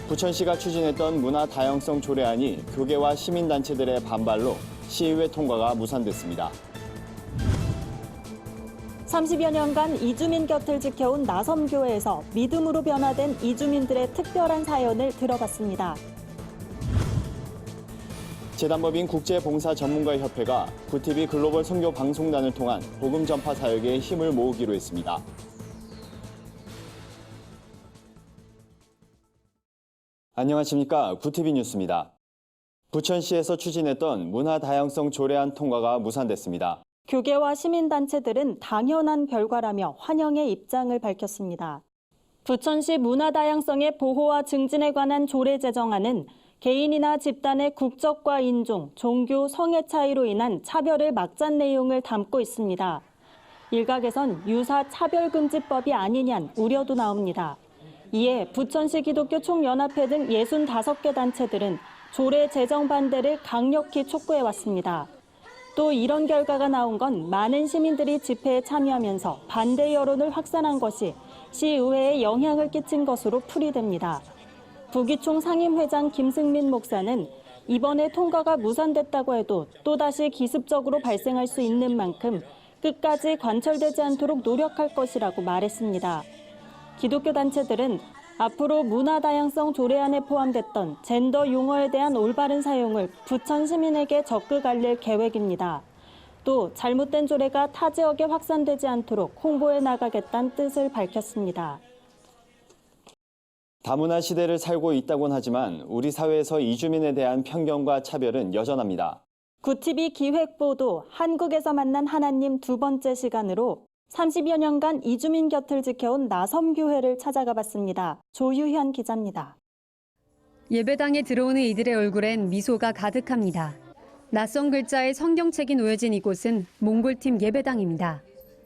부천시가 추진했던 문화 다양성 조례안이 교계와 시민단체들의 반발로 시의회 통과가 무산됐습니다. 30여 년간 이주민 곁을 지켜온 나섬교회에서 믿음으로 변화된 이주민들의 특별한 사연을 들어봤습니다. 재단법인 국제봉사전문가협회가 구티비 글로벌 선교 방송단을 통한 복음 전파 사역에 힘을 모으기로 했습니다. 안녕하십니까. 구티비 뉴스입니다. 부천시에서 추진했던 문화 다양성 조례안 통과가 무산됐습니다. 교계와 시민단체들은 당연한 결과라며 환영의 입장을 밝혔습니다. 부천시 문화 다양성의 보호와 증진에 관한 조례 제정안은 개인이나 집단의 국적과 인종, 종교, 성의 차이로 인한 차별을 막자는 내용을 담고 있습니다. 일각에선 유사 차별금지법이 아니냐는 우려도 나옵니다. 이에 부천시 기독교 총연합회 등 65개 단체들은 조례 제정 반대를 강력히 촉구해왔습니다. 또 이런 결과가 나온 건 많은 시민들이 집회에 참여하면서 반대 여론을 확산한 것이 시의회에 영향을 끼친 것으로 풀이됩니다. 부기총 상임회장 김승민 목사는 이번에 통과가 무산됐다고 해도 또다시 기습적으로 발생할 수 있는 만큼 끝까지 관철되지 않도록 노력할 것이라고 말했습니다. 기독교 단체들은 앞으로 문화 다양성 조례안에 포함됐던 젠더 용어에 대한 올바른 사용을 부천 시민에게 적극 알릴 계획입니다. 또 잘못된 조례가 타 지역에 확산되지 않도록 홍보해 나가겠다는 뜻을 밝혔습니다. 다문화 시대를 살고 있다곤 하지만 우리 사회에서 이주민에 대한 편견과 차별은 여전합니다. 구티비 기획보도 한국에서 만난 하나님 두 번째 시간으로 30여 년간 이주민 곁을 지켜온 나섬교회를 찾아가 봤습니다. 조유현 기자입니다. 예배당에 들어오는 이들의 얼굴엔 미소가 가득합니다. 낯선 글자에 성경책이 놓여진 이곳은 몽골팀 예배당입니다.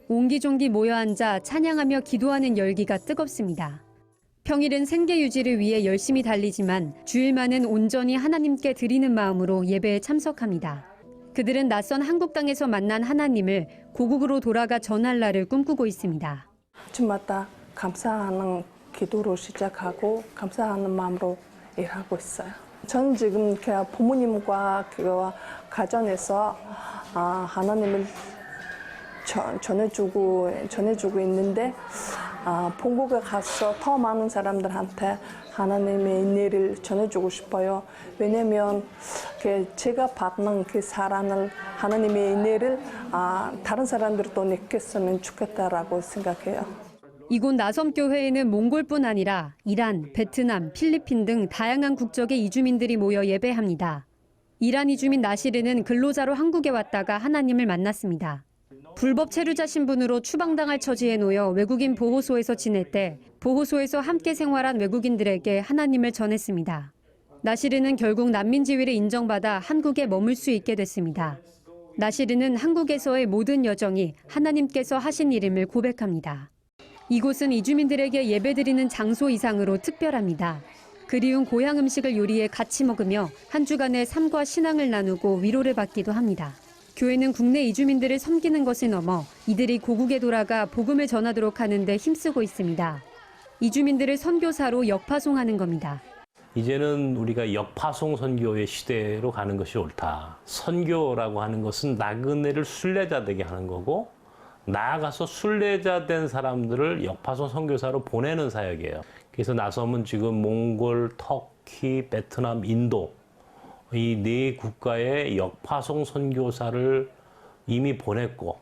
옹기종기 모여 앉아 찬양하며 기도하는 열기가 뜨겁습니다. 평일은 생계 유지를 위해 열심히 달리지만 주일만은 온전히 하나님께 드리는 마음으로 예배에 참석합니다. 그들은 낯선 한국 땅에서 만난 하나님을 고국으로 돌아가 전할 날을 꿈꾸고 있습니다. 주마다 감사하는 기도로 시작하고 감사하는 마음으로 일하고 있어요. 저는 지금 부모님과 가정에서 하나님을 전해주고 있는데 본국에 가서 더 많은 사람들한테 하나님의 은혜를 전해주고 싶어요. 왜냐면 제가 받는 그 사랑을 하나님의 은혜를 다른 사람들도 느꼈으면 좋겠다라고 생각해요. 이곳 나섬교회에는 몽골뿐 아니라 이란, 베트남, 필리핀 등 다양한 국적의 이주민들이 모여 예배합니다. 이란 이주민 나시르는 근로자로 한국에 왔다가 하나님을 만났습니다. 불법 체류자 신분으로 추방당할 처지에 놓여 외국인 보호소에서 지낼 때 보호소에서 함께 생활한 외국인들에게 하나님을 전했습니다. 나시르는 결국 난민 지위를 인정받아 한국에 머물 수 있게 됐습니다. 나시르는 한국에서의 모든 여정이 하나님께서 하신 일임을 고백합니다. 이곳은 이주민들에게 예배드리는 장소 이상으로 특별합니다. 그리운 고향 음식을 요리해 같이 먹으며 한 주간의 삶과 신앙을 나누고 위로를 받기도 합니다. 교회는 국내 이주민들을 섬기는 것을 넘어 이들이 고국에 돌아가 복음을 전하도록 하는 데 힘쓰고 있습니다. 이주민들을 선교사로 역파송하는 겁니다. 이제는 우리가 역파송 선교의 시대로 가는 것이 옳다. 선교라고 하는 것은 나그네를 순례자 되게 하는 거고 나아가서 순례자 된 사람들을 역파송 선교사로 보내는 사역이에요. 그래서 나섬은 지금 몽골, 터키, 베트남, 인도 이 네 국가의 역파송 선교사를 이미 보냈고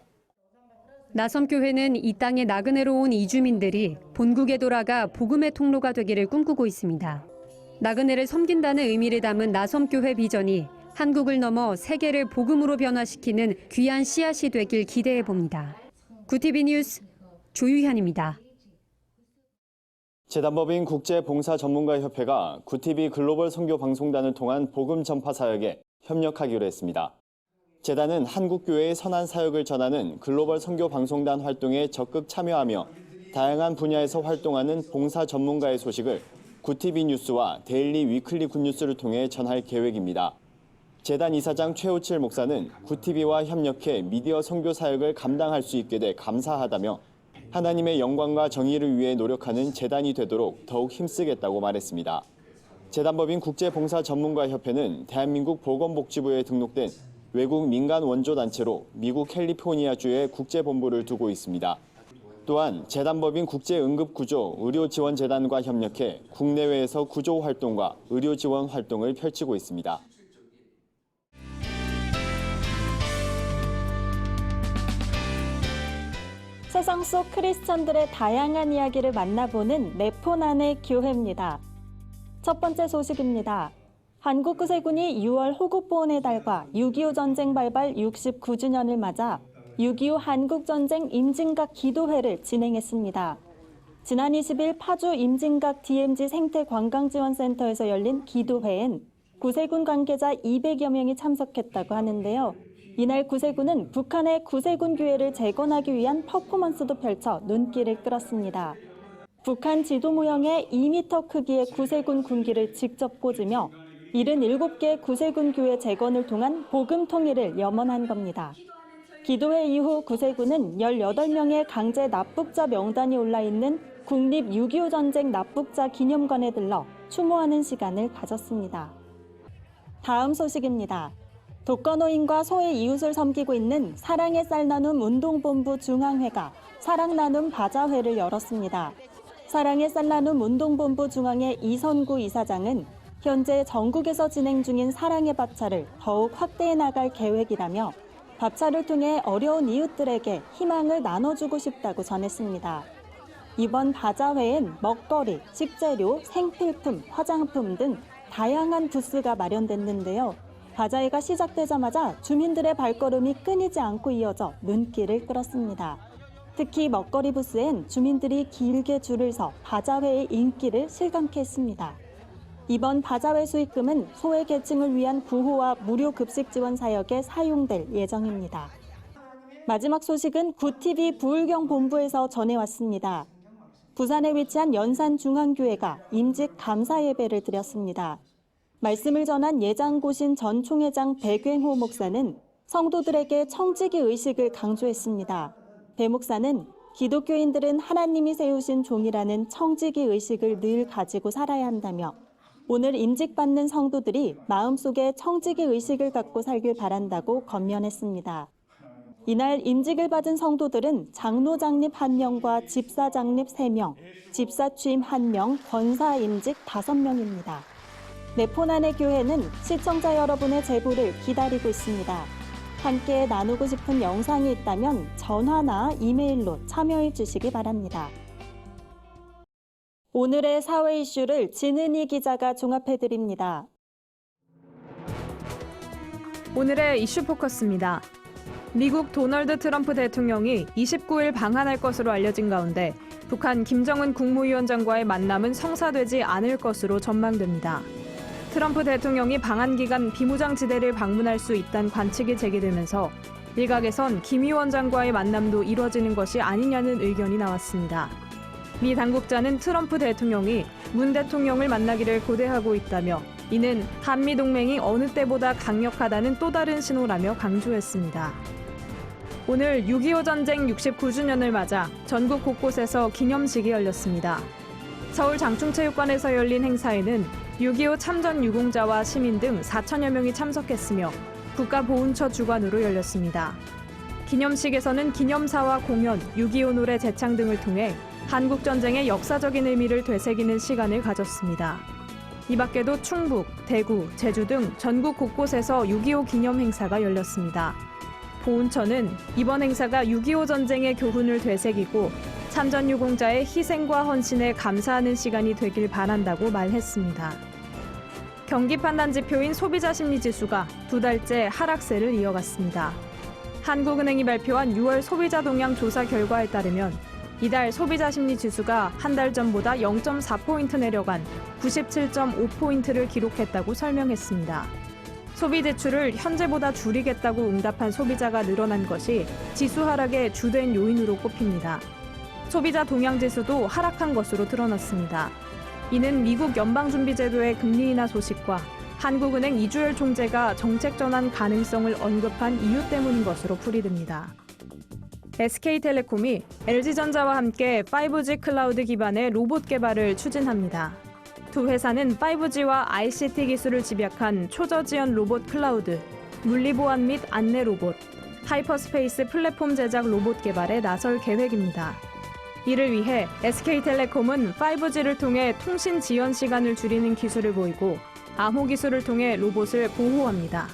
나섬교회는 이 땅에 나그네로 온 이주민들이 본국에 돌아가 복음의 통로가 되기를 꿈꾸고 있습니다. 나그네를 섬긴다는 의미를 담은 나섬교회 비전이 한국을 넘어 세계를 복음으로 변화시키는 귀한 씨앗이 되길 기대해 봅니다. 구티비 뉴스 조유현입니다. 재단법인 국제봉사전문가협회가 구티비 글로벌 선교 방송단을 통한 복음 전파 사역에 협력하기로 했습니다. 재단은 한국교회의 선한 사역을 전하는 글로벌 선교 방송단 활동에 적극 참여하며 다양한 분야에서 활동하는 봉사 전문가의 소식을 구티비 뉴스와 데일리 위클리 굿뉴스를 통해 전할 계획입니다. 재단 이사장 최우칠 목사는 구티비와 협력해 미디어 선교 사역을 감당할 수 있게 돼 감사하다며 하나님의 영광과 정의를 위해 노력하는 재단이 되도록 더욱 힘쓰겠다고 말했습니다. 재단법인 국제봉사전문가협회는 대한민국 보건복지부에 등록된 외국 민간 원조단체로 미국 캘리포니아주에 국제본부를 두고 있습니다. 또한 재단법인 국제응급구조 의료지원재단과 협력해 국내외에서 구조 활동과 의료 지원 활동을 펼치고 있습니다. 세상 속 크리스천들의 다양한 이야기를 만나보는 네포난의 교회입니다. 첫 번째 소식입니다. 한국구세군이 6월 호국보훈의 달과 6.25 전쟁 발발 69주년을 맞아 6.25 한국전쟁 임진각 기도회를 진행했습니다. 지난 20일 파주 임진각 DMZ 생태관광지원센터에서 열린 기도회엔 구세군 관계자 200여 명이 참석했다고 하는데요. 이날 구세군은 북한의 구세군 교회를 재건하기 위한 퍼포먼스도 펼쳐 눈길을 끌었습니다. 북한 지도 모형에 2m 크기의 구세군 군기를 직접 꽂으며 77개 구세군 교회 재건을 통한 복음 통일을 염원한 겁니다. 기도회 이후 구세군은 18명의 강제 납북자 명단이 올라있는 국립 6.25 전쟁 납북자 기념관에 들러 추모하는 시간을 가졌습니다. 다음 소식입니다. 독거노인과 소외 이웃을 섬기고 있는 사랑의 쌀 나눔 운동본부 중앙회가 사랑 나눔 바자회를 열었습니다. 사랑의 쌀 나눔 운동본부 중앙회 이선구 이사장은 현재 전국에서 진행 중인 사랑의 밥차를 더욱 확대해 나갈 계획이라며 밥차를 통해 어려운 이웃들에게 희망을 나눠주고 싶다고 전했습니다. 이번 바자회엔 먹거리, 식재료, 생필품, 화장품 등 다양한 부스가 마련됐는데요. 바자회가 시작되자마자 주민들의 발걸음이 끊이지 않고 이어져 눈길을 끌었습니다. 특히 먹거리 부스엔 주민들이 길게 줄을 서 바자회의 인기를 실감케 했습니다. 이번 바자회 수익금은 소외 계층을 위한 구호와 무료 급식 지원 사역에 사용될 예정입니다. 마지막 소식은 구TV 부울경 본부에서 전해왔습니다. 부산에 위치한 연산중앙교회가 임직 감사 예배를 드렸습니다. 말씀을 전한 예장고신 전 총회장 백wen호 목사는 성도들에게 청지기 의식을 강조했습니다. 배 목사는 기독교인들은 하나님이 세우신 종이라는 청지기 의식을 늘 가지고 살아야 한다며 오늘 임직받는 성도들이 마음속에 청지기 의식을 갖고 살길 바란다고 권면했습니다. 이날 임직을 받은 성도들은 장로 장립 1명과 집사 장립 3명, 집사 취임 1명, 권사 임직 5명입니다. 네포난의 교회는 시청자 여러분의 제보를 기다리고 있습니다. 함께 나누고 싶은 영상이 있다면 전화나 이메일로 참여해 주시기 바랍니다. 오늘의 사회 이슈를 진은희 기자가 종합해드립니다. 오늘의 이슈 포커스입니다. 미국 도널드 트럼프 대통령이 29일 방한할 것으로 알려진 가운데 북한 김정은 국무위원장과의 만남은 성사되지 않을 것으로 전망됩니다. 트럼프 대통령이 방한 기간 비무장지대를 방문할 수 있다는 관측이 제기되면서 일각에선 김 위원장과의 만남도 이뤄지는 것이 아니냐는 의견이 나왔습니다. 미 당국자는 트럼프 대통령이 문 대통령을 만나기를 고대하고 있다며 이는 한미동맹이 어느 때보다 강력하다는 또 다른 신호라며 강조했습니다. 오늘 6.25 전쟁 69주년을 맞아 전국 곳곳에서 기념식이 열렸습니다. 서울 장충체육관에서 열린 행사에는 6.25 참전 유공자와 시민 등 4천여 명이 참석했으며 국가보훈처 주관으로 열렸습니다. 기념식에서는 기념사와 공연, 6.25 노래 제창 등을 통해 한국전쟁의 역사적인 의미를 되새기는 시간을 가졌습니다. 이 밖에도 충북, 대구, 제주 등 전국 곳곳에서 6.25 기념 행사가 열렸습니다. 보훈처는 이번 행사가 6.25 전쟁의 교훈을 되새기고 참전 유공자의 희생과 헌신에 감사하는 시간이 되길 바란다고 말했습니다. 경기 판단 지표인 소비자 심리 지수가 2달째 하락세를 이어갔습니다. 한국은행이 발표한 6월 소비자 동향 조사 결과에 따르면 이달 소비자 심리 지수가 한 달 전보다 0.4포인트 내려간 97.5포인트를 기록했다고 설명했습니다. 소비 지출을 현재보다 줄이겠다고 응답한 소비자가 늘어난 것이 지수 하락의 주된 요인으로 꼽힙니다. 소비자 동향 지수도 하락한 것으로 드러났습니다. 이는 미국 연방준비제도의 금리 인하 소식과 한국은행 이주열 총재가 정책 전환 가능성을 언급한 이유 때문인 것으로 풀이됩니다. SK텔레콤이 LG전자와 함께 5G 클라우드 기반의 로봇 개발을 추진합니다. 두 회사는 5G와 ICT 기술을 집약한 초저지연 로봇 클라우드, 물리보안 및 안내 로봇, 하이퍼스페이스 플랫폼 제작 로봇 개발에 나설 계획입니다. 이를 위해 SK텔레콤은 5G를 통해 통신 지연 시간을 줄이는 기술을 보이고 암호 기술을 통해 로봇을 보호합니다.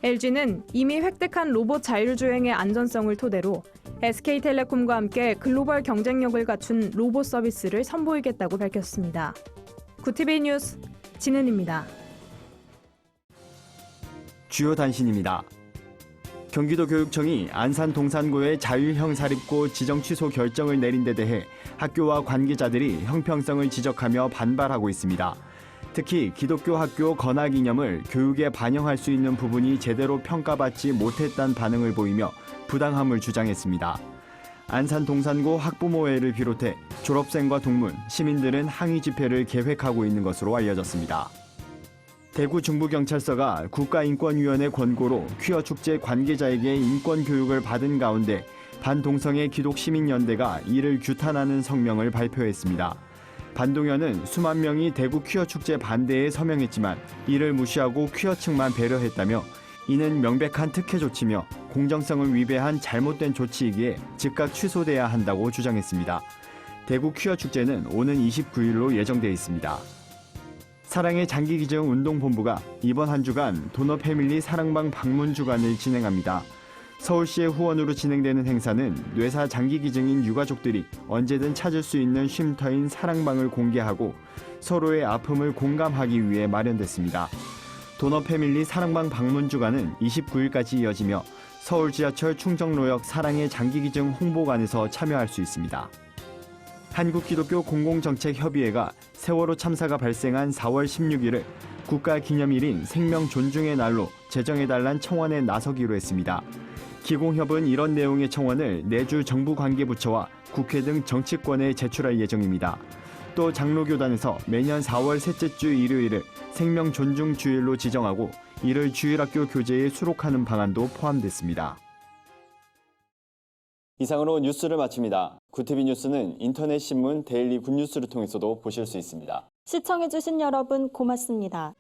LG는 이미 획득한 로봇 자율주행의 안전성을 토대로 SK텔레콤과 함께 글로벌 경쟁력을 갖춘 로봇 서비스를 선보이겠다고 밝혔습니다. 구티비 뉴스 진은입니다. 주요 단신입니다. 경기도 교육청이 안산 동산고의 자율형 사립고 지정 취소 결정을 내린 데 대해 학교와 관계자들이 형평성을 지적하며 반발하고 있습니다. 특히 기독교 학교 건학 이념을 교육에 반영할 수 있는 부분이 제대로 평가받지 못했다는 반응을 보이며 부당함을 주장했습니다. 안산 동산고 학부모회를 비롯해 졸업생과 동문, 시민들은 항의 집회를 계획하고 있는 것으로 알려졌습니다. 대구 중부경찰서가 국가인권위원회 권고로 퀴어 축제 관계자에게 인권교육을 받은 가운데 반동성애 기독시민연대가 이를 규탄하는 성명을 발표했습니다. 반동연은 수만 명이 대구 퀴어 축제 반대에 서명했지만 이를 무시하고 퀴어 측만 배려했다며 이는 명백한 특혜 조치며 공정성을 위배한 잘못된 조치이기에 즉각 취소돼야 한다고 주장했습니다. 대구 퀴어 축제는 오는 29일로 예정돼 있습니다. 사랑의 장기기증 운동본부가 이번 한 주간 도너패밀리 사랑방 방문 주간을 진행합니다. 서울시의 후원으로 진행되는 행사는 뇌사 장기기증인 유가족들이 언제든 찾을 수 있는 쉼터인 사랑방을 공개하고 서로의 아픔을 공감하기 위해 마련됐습니다. 도너패밀리 사랑방 방문 주간은 29일까지 이어지며 서울 지하철 충정로역 사랑의 장기기증 홍보관에서 참여할 수 있습니다. 한국기독교 공공정책협의회가 세월호 참사가 발생한 4월 16일을 국가기념일인 생명 존중의 날로 제정해달란 청원에 나서기로 했습니다. 기공협은 이런 내용의 청원을 내주 정부 관계부처와 국회 등 정치권에 제출할 예정입니다. 또 장로교단에서 매년 4월 셋째 주 일요일을 생명 존중 주일로 지정하고 이를 주일학교 교재에 수록하는 방안도 포함됐습니다. 이상으로 뉴스를 마칩니다. 구티비 뉴스는 인터넷 신문 데일리 굿뉴스를 통해서도 보실 수 있습니다. 시청해주신 여러분 고맙습니다.